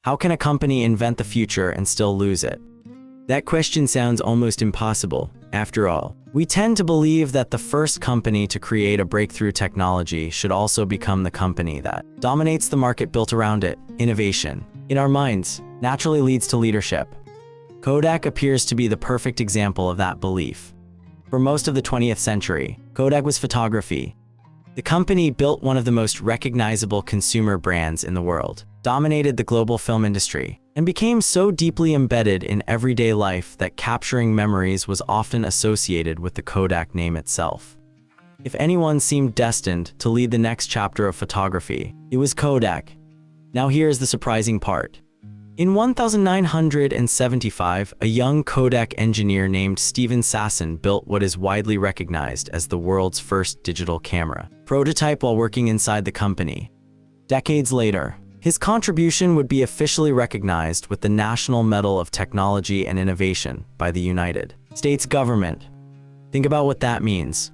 How can a company invent the future and still lose it? That question sounds almost impossible. After all, we tend to believe that the first company to create a breakthrough technology should also become the company that dominates the market built around it. Innovation, in our minds, naturally leads to leadership. Kodak appears to be the perfect example of that belief. For most of the 20th century, Kodak was photography. The company built one of the most recognizable consumer brands in the world, dominated the global film industry, and became so deeply embedded in everyday life that capturing memories was often associated with the Kodak name itself. If anyone seemed destined to lead the next chapter of photography, it was Kodak. Now here's the surprising part. In 1975, a young Kodak engineer named Steven Sasson built what is widely recognized as the world's first digital camera prototype while working inside the company. Decades later, his contribution would be officially recognized with the National Medal of Technology and Innovation by the United States government. Think about what that means.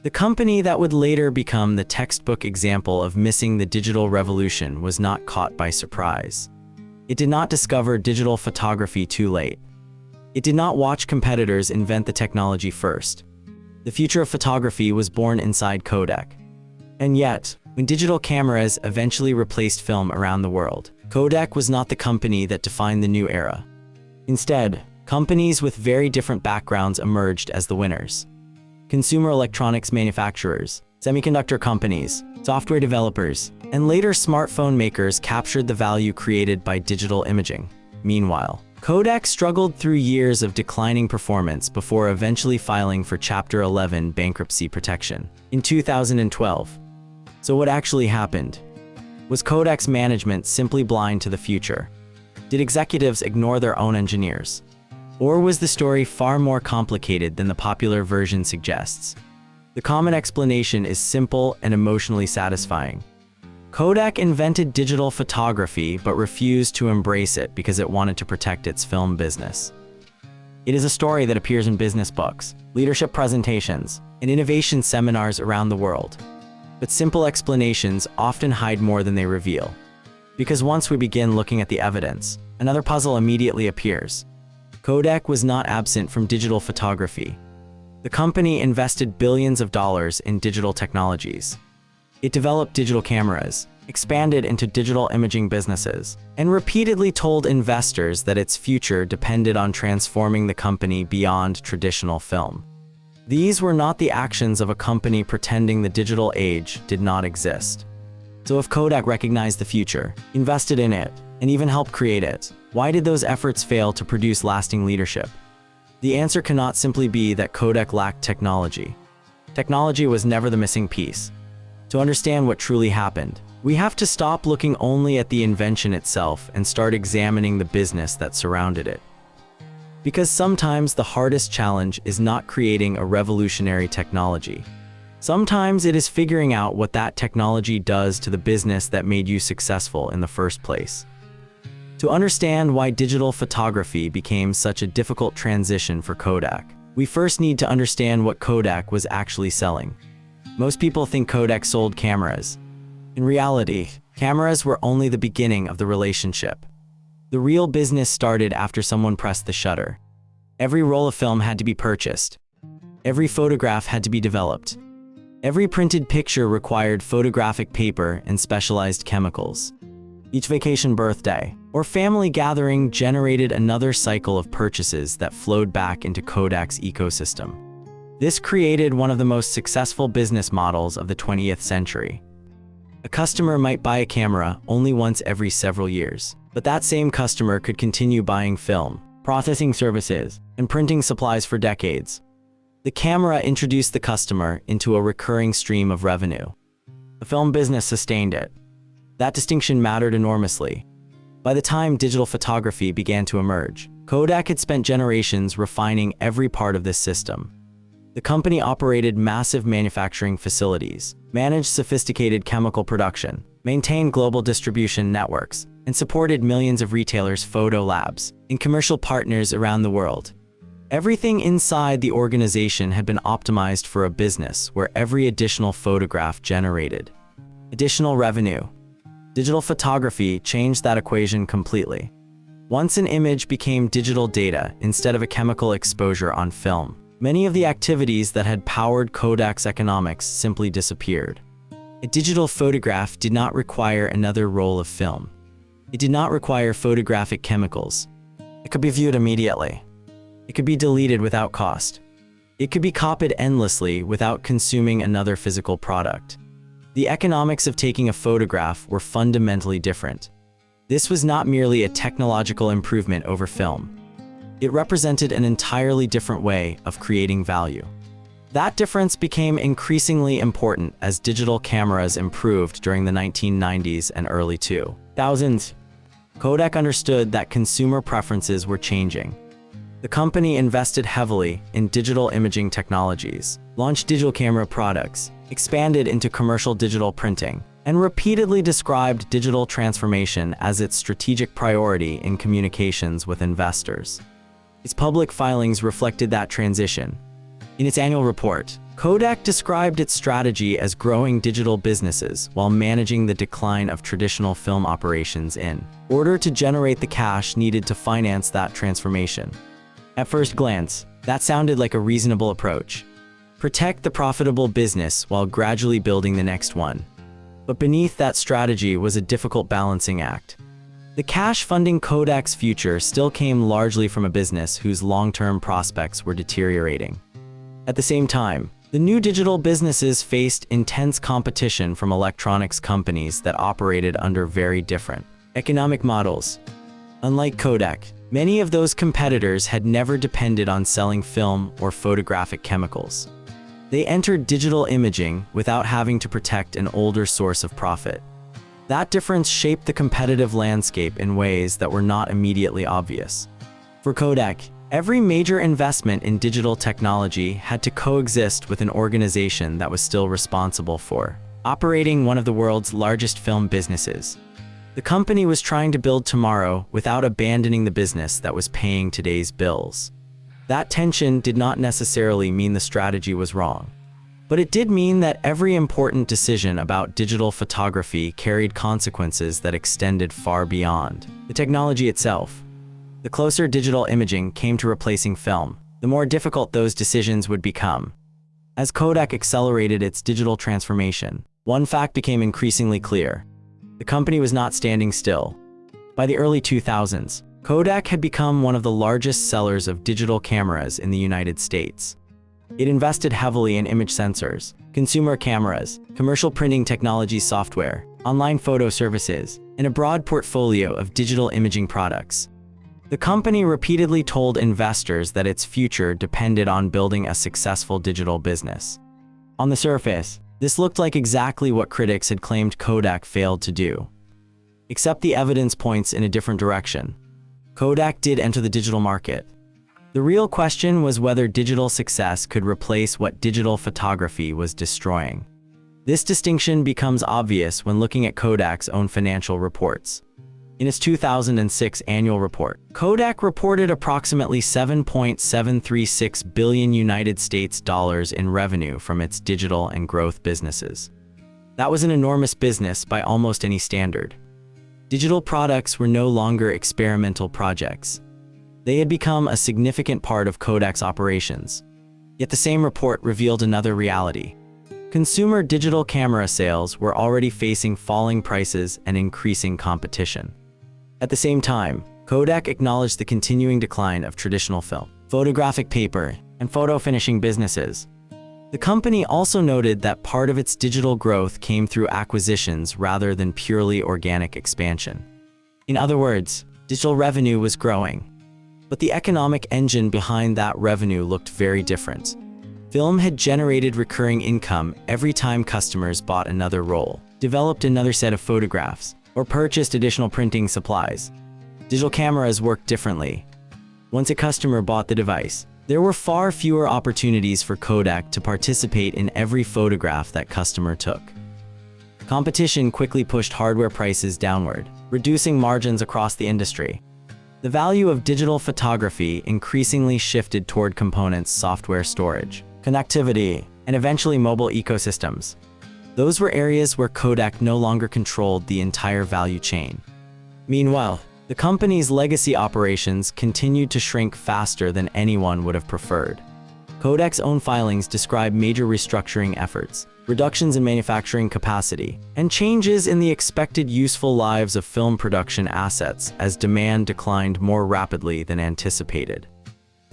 The company that would later become the textbook example of missing the digital revolution was not caught by surprise. It did not discover digital photography too late. It did not watch competitors invent the technology first. The future of photography was born inside Kodak. And yet, when digital cameras eventually replaced film around the world, Kodak was not the company that defined the new era. Instead, companies with very different backgrounds emerged as the winners. Consumer electronics manufacturers, semiconductor companies, software developers, and later smartphone makers captured the value created by digital imaging. Meanwhile, Kodak struggled through years of declining performance before eventually filing for Chapter 11 bankruptcy protection in 2012. So what actually happened? Was Kodak's management simply blind to the future? Did executives ignore their own engineers? Or was the story far more complicated than the popular version suggests? The common explanation is simple and emotionally satisfying. Kodak invented digital photography but refused to embrace it because it wanted to protect its film business. It is a story that appears in business books, leadership presentations, and innovation seminars around the world. But simple explanations often hide more than they reveal. Because once we begin looking at the evidence, another puzzle immediately appears. Kodak was not absent from digital photography. The company invested billions of dollars in digital technologies. It developed digital cameras, expanded into digital imaging businesses, and repeatedly told investors that its future depended on transforming the company beyond traditional film. These were not the actions of a company pretending the digital age did not exist. So if Kodak recognized the future, invested in it, and even helped create it, why did those efforts fail to produce lasting leadership? The answer cannot simply be that Kodak lacked technology. Technology was never the missing piece. To understand what truly happened, we have to stop looking only at the invention itself and start examining the business that surrounded it. Because sometimes the hardest challenge is not creating a revolutionary technology. Sometimes it is figuring out what that technology does to the business that made you successful in the first place. To understand why digital photography became such a difficult transition for Kodak, we first need to understand what Kodak was actually selling. Most people think Kodak sold cameras. In reality, cameras were only the beginning of the relationship. The real business started after someone pressed the shutter. Every roll of film had to be purchased. Every photograph had to be developed. Every printed picture required photographic paper and specialized chemicals. Each vacation birthday or family gathering generated another cycle of purchases that flowed back into Kodak's ecosystem. This created one of the most successful business models of the 20th century. A customer might buy a camera only once every several years, but that same customer could continue buying film, processing services, and printing supplies for decades. The camera introduced the customer into a recurring stream of revenue. The film business sustained it. That distinction mattered enormously. By the time digital photography began to emerge, Kodak had spent generations refining every part of this system. The company operated massive manufacturing facilities, managed sophisticated chemical production, maintained global distribution networks, and supported millions of retailers' photo labs and commercial partners around the world. Everything inside the organization had been optimized for a business where every additional photograph generated additional revenue. Digital photography changed that equation completely. Once an image became digital data instead of a chemical exposure on film, many of the activities that had powered Kodak's economics simply disappeared. A digital photograph did not require another roll of film. It did not require photographic chemicals. It could be viewed immediately. It could be deleted without cost. It could be copied endlessly without consuming another physical product. The economics of taking a photograph were fundamentally different. This was not merely a technological improvement over film. It represented an entirely different way of creating value. That difference became increasingly important as digital cameras improved during the 1990s and early 2000s. Kodak understood that consumer preferences were changing. The company invested heavily in digital imaging technologies, launched digital camera products, expanded into commercial digital printing, and repeatedly described digital transformation as its strategic priority in communications with investors. Its public filings reflected that transition. In its annual report, Kodak described its strategy as growing digital businesses while managing the decline of traditional film operations in order to generate the cash needed to finance that transformation. At first glance, that sounded like a reasonable approach. Protect the profitable business while gradually building the next one. But beneath that strategy was a difficult balancing act. The cash funding Kodak's future still came largely from a business whose long-term prospects were deteriorating. At the same time, the new digital businesses faced intense competition from electronics companies that operated under very different economic models. Unlike Kodak, many of those competitors had never depended on selling film or photographic chemicals. They entered digital imaging without having to protect an older source of profit. That difference shaped the competitive landscape in ways that were not immediately obvious. For Kodak, every major investment in digital technology had to coexist with an organization that was still responsible for operating one of the world's largest film businesses. The company was trying to build tomorrow without abandoning the business that was paying today's bills. That tension did not necessarily mean the strategy was wrong, but it did mean that every important decision about digital photography carried consequences that extended far beyond the technology itself. The closer digital imaging came to replacing film, the more difficult those decisions would become. As Kodak accelerated its digital transformation, one fact became increasingly clear. The company was not standing still. By the early 2000s, Kodak had become one of the largest sellers of digital cameras in the United States. It invested heavily in image sensors, consumer cameras, commercial printing technology software, online photo services, and a broad portfolio of digital imaging products. The company repeatedly told investors that its future depended on building a successful digital business. On the surface, this looked like exactly what critics had claimed Kodak failed to do. Except the evidence points in a different direction. Kodak did enter the digital market. The real question was whether digital success could replace what digital photography was destroying. This distinction becomes obvious when looking at Kodak's own financial reports. In its 2006 annual report, Kodak reported approximately $7.736 billion United States dollars in revenue from its digital and growth businesses. That was an enormous business by almost any standard. Digital products were no longer experimental projects. They had become a significant part of Kodak's operations. Yet the same report revealed another reality. Consumer digital camera sales were already facing falling prices and increasing competition. At the same time, Kodak acknowledged the continuing decline of traditional film, photographic paper, and photo finishing businesses. The company also noted that part of its digital growth came through acquisitions rather than purely organic expansion. In other words, digital revenue was growing, but the economic engine behind that revenue looked very different. Film had generated recurring income every time customers bought another roll, developed another set of photographs, or purchased additional printing supplies. Digital cameras worked differently. Once a customer bought the device, there were far fewer opportunities for Kodak to participate in every photograph that customer took. Competition quickly pushed hardware prices downward, reducing margins across the industry. The value of digital photography increasingly shifted toward components, software storage, connectivity, and eventually mobile ecosystems. Those were areas where Kodak no longer controlled the entire value chain. Meanwhile, the company's legacy operations continued to shrink faster than anyone would have preferred. Kodak's own filings describe major restructuring efforts, reductions in manufacturing capacity, and changes in the expected useful lives of film production assets as demand declined more rapidly than anticipated.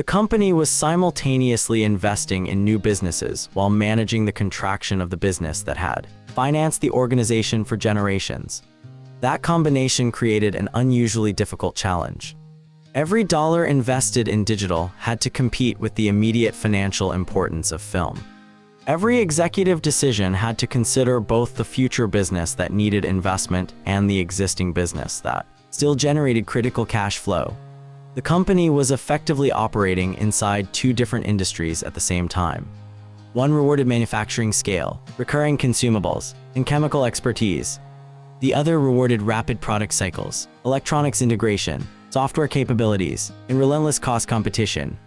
The company was simultaneously investing in new businesses while managing the contraction of the business that had financed the organization for generations. That combination created an unusually difficult challenge. Every dollar invested in digital had to compete with the immediate financial importance of film. Every executive decision had to consider both the future business that needed investment and the existing business that still generated critical cash flow. The company was effectively operating inside two different industries at the same time. One rewarded manufacturing scale, recurring consumables, and chemical expertise. The other rewarded rapid product cycles, electronics integration, software capabilities, and relentless cost competition.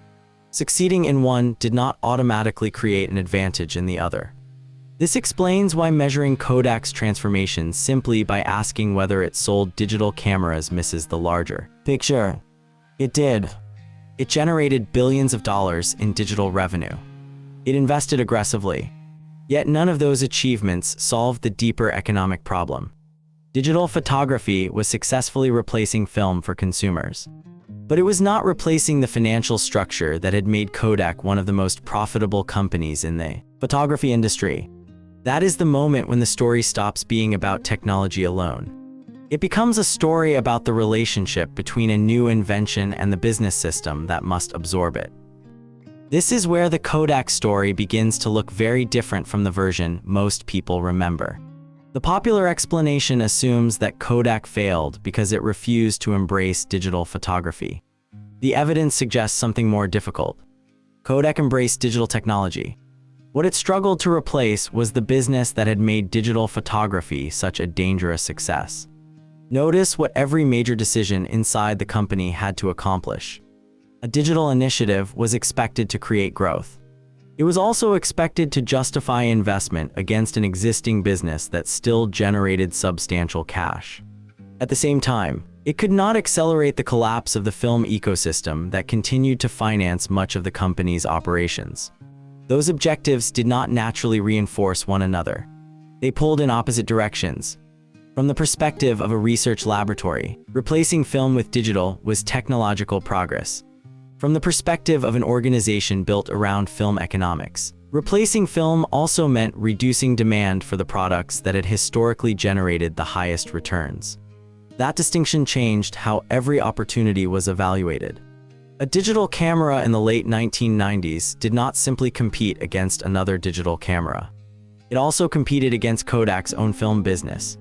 Succeeding in one did not automatically create an advantage in the other. This explains why measuring Kodak's transformation simply by asking whether it sold digital cameras misses the larger picture. It did. It generated billions of dollars in digital revenue. It invested aggressively. Yet none of those achievements solved the deeper economic problem. Digital photography was successfully replacing film for consumers. But it was not replacing the financial structure that had made Kodak one of the most profitable companies in the photography industry. That is the moment when the story stops being about technology alone. It becomes a story about the relationship between a new invention and the business system that must absorb it. This is where the Kodak story begins to look very different from the version most people remember. The popular explanation assumes that Kodak failed because it refused to embrace digital photography. The evidence suggests something more difficult. Kodak embraced digital technology. What it struggled to replace was the business that had made digital photography such a dangerous success. Notice what every major decision inside the company had to accomplish. A digital initiative was expected to create growth. It was also expected to justify investment against an existing business that still generated substantial cash. At the same time, it could not accelerate the collapse of the film ecosystem that continued to finance much of the company's operations. Those objectives did not naturally reinforce one another. They pulled in opposite directions. From the perspective of a research laboratory, replacing film with digital was technological progress. From the perspective of an organization built around film economics, replacing film also meant reducing demand for the products that had historically generated the highest returns. That distinction changed how every opportunity was evaluated. A digital camera in the late 1990s did not simply compete against another digital camera. It also competed against Kodak's own film business.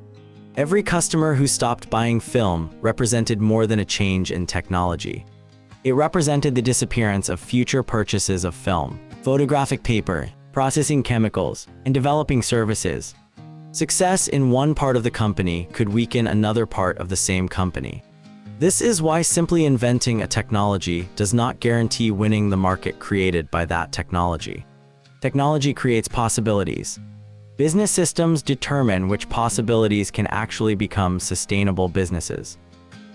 Every customer who stopped buying film represented more than a change in technology. It represented the disappearance of future purchases of film, photographic paper, processing chemicals, and developing services. Success in one part of the company could weaken another part of the same company. This is why simply inventing a technology does not guarantee winning the market created by that technology. Technology creates possibilities. Business systems determine which possibilities can actually become sustainable businesses.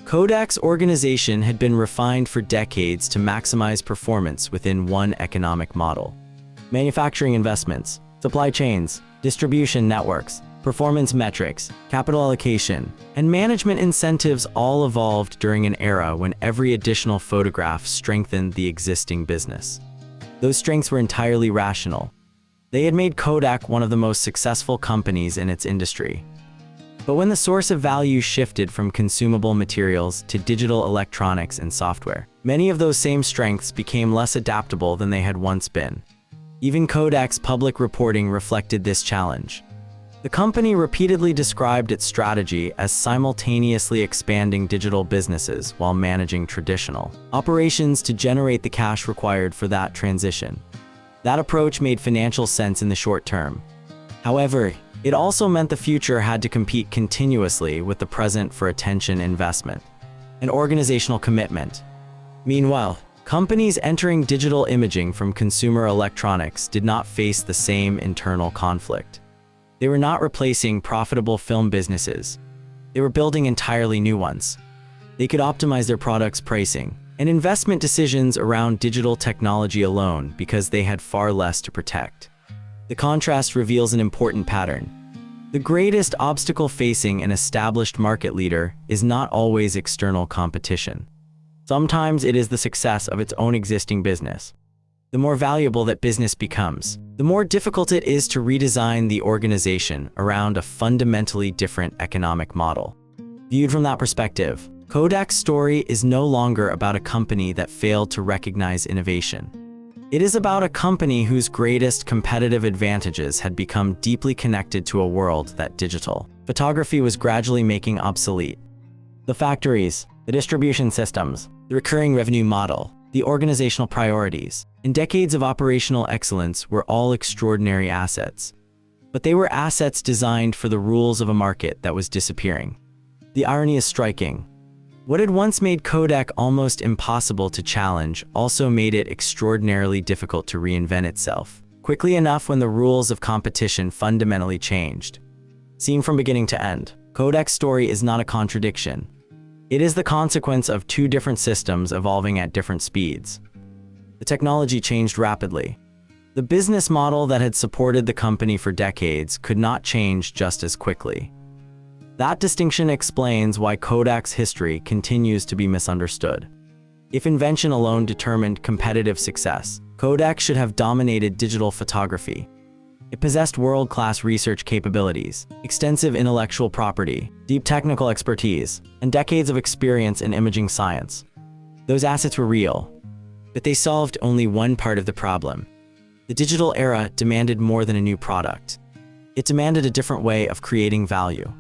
Kodak's organization had been refined for decades to maximize performance within one economic model. Manufacturing investments, supply chains, distribution networks, performance metrics, capital allocation, and management incentives all evolved during an era when every additional photograph strengthened the existing business. Those strengths were entirely rational. They had made Kodak one of the most successful companies in its industry. But when the source of value shifted from consumable materials to digital electronics and software, many of those same strengths became less adaptable than they had once been. Even Kodak's public reporting reflected this challenge. The company repeatedly described its strategy as simultaneously expanding digital businesses while managing traditional operations to generate the cash required for that transition. That approach made financial sense in the short term. However, it also meant the future had to compete continuously with the present for attention investment and organizational commitment. Meanwhile, companies entering digital imaging from consumer electronics did not face the same internal conflict. They were not replacing profitable film businesses. They were building entirely new ones. They could optimize their products' pricing and investment decisions around digital technology alone because they had far less to protect. The contrast reveals an important pattern. The greatest obstacle facing an established market leader is not always external competition. Sometimes it is the success of its own existing business. The more valuable that business becomes, the more difficult it is to redesign the organization around a fundamentally different economic model. Viewed from that perspective, Kodak's story is no longer about a company that failed to recognize innovation. It is about a company whose greatest competitive advantages had become deeply connected to a world that digital photography was gradually making obsolete. The factories, the distribution systems, the recurring revenue model, the organizational priorities, and decades of operational excellence were all extraordinary assets. But they were assets designed for the rules of a market that was disappearing. The irony is striking. What had once made Kodak almost impossible to challenge also made it extraordinarily difficult to reinvent itself, quickly enough when the rules of competition fundamentally changed. Seen from beginning to end, Kodak's story is not a contradiction. It is the consequence of two different systems evolving at different speeds. The technology changed rapidly. The business model that had supported the company for decades could not change just as quickly. That distinction explains why Kodak's history continues to be misunderstood. If invention alone determined competitive success, Kodak should have dominated digital photography. It possessed world-class research capabilities, extensive intellectual property, deep technical expertise, and decades of experience in imaging science. Those assets were real, but they solved only one part of the problem. The digital era demanded more than a new product. It demanded a different way of creating value.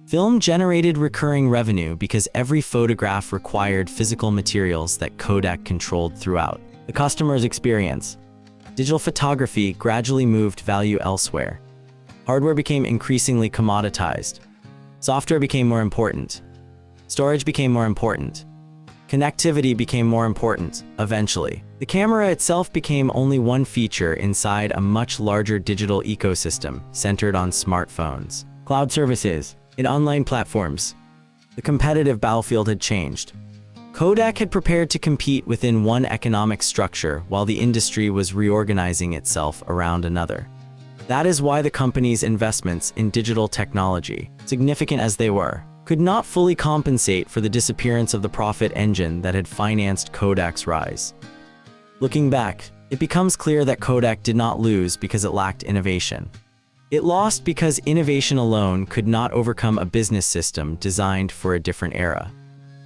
Film generated recurring revenue because every photograph required physical materials that Kodak controlled throughout the customer's experience. Digital photography gradually moved value elsewhere. Hardware became increasingly commoditized. Software became more important. Storage became more important. Connectivity became more important, eventually. The camera itself became only one feature inside a much larger digital ecosystem centered on smartphones, cloud services, and online platforms. The competitive battlefield had changed. Kodak had prepared to compete within one economic structure while the industry was reorganizing itself around another. That is why the company's investments in digital technology, significant as they were, could not fully compensate for the disappearance of the profit engine that had financed Kodak's rise. Looking back, it becomes clear that Kodak did not lose because it lacked innovation. It lost because innovation alone could not overcome a business system designed for a different era.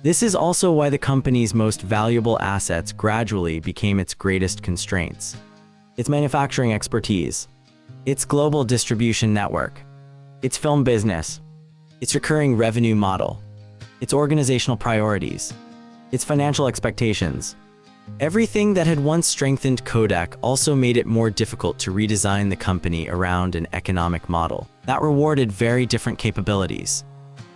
This is also why the company's most valuable assets gradually became its greatest constraints. Its manufacturing expertise, its global distribution network, its film business, its recurring revenue model, its organizational priorities, its financial expectations. Everything that had once strengthened Kodak also made it more difficult to redesign the company around an economic model that rewarded very different capabilities.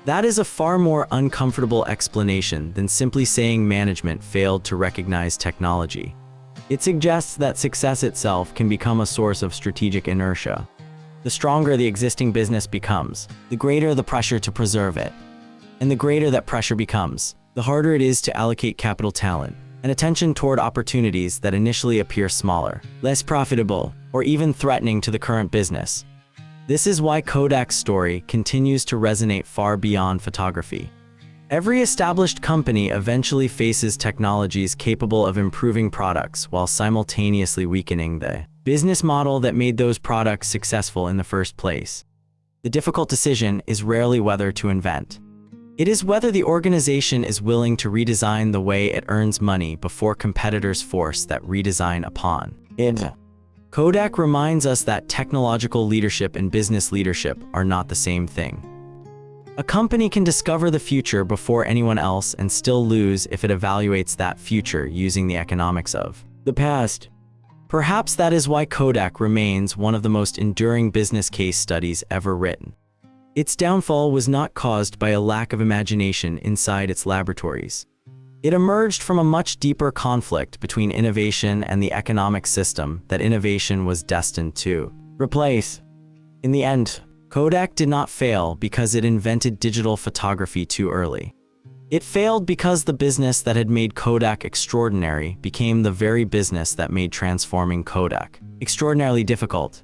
That is a far more uncomfortable explanation than simply saying management failed to recognize technology. It suggests that success itself can become a source of strategic inertia. The stronger the existing business becomes, the greater the pressure to preserve it. And the greater that pressure becomes, the harder it is to allocate capital talent and attention toward opportunities that initially appear smaller, less profitable, or even threatening to the current business. This is why Kodak's story continues to resonate far beyond photography. Every established company eventually faces technologies capable of improving products while simultaneously weakening the business model that made those products successful in the first place. The difficult decision is rarely whether to invent. It is whether the organization is willing to redesign the way it earns money before competitors force that redesign upon it. Kodak reminds us that technological leadership and business leadership are not the same thing. A company can discover the future before anyone else and still lose if it evaluates that future using the economics of the past. Perhaps that is why Kodak remains one of the most enduring business case studies ever written. Its downfall was not caused by a lack of imagination inside its laboratories. It emerged from a much deeper conflict between innovation and the economic system that innovation was destined to replace. In the end, Kodak did not fail because it invented digital photography too early. It failed because the business that had made Kodak extraordinary became the very business that made transforming Kodak extraordinarily difficult.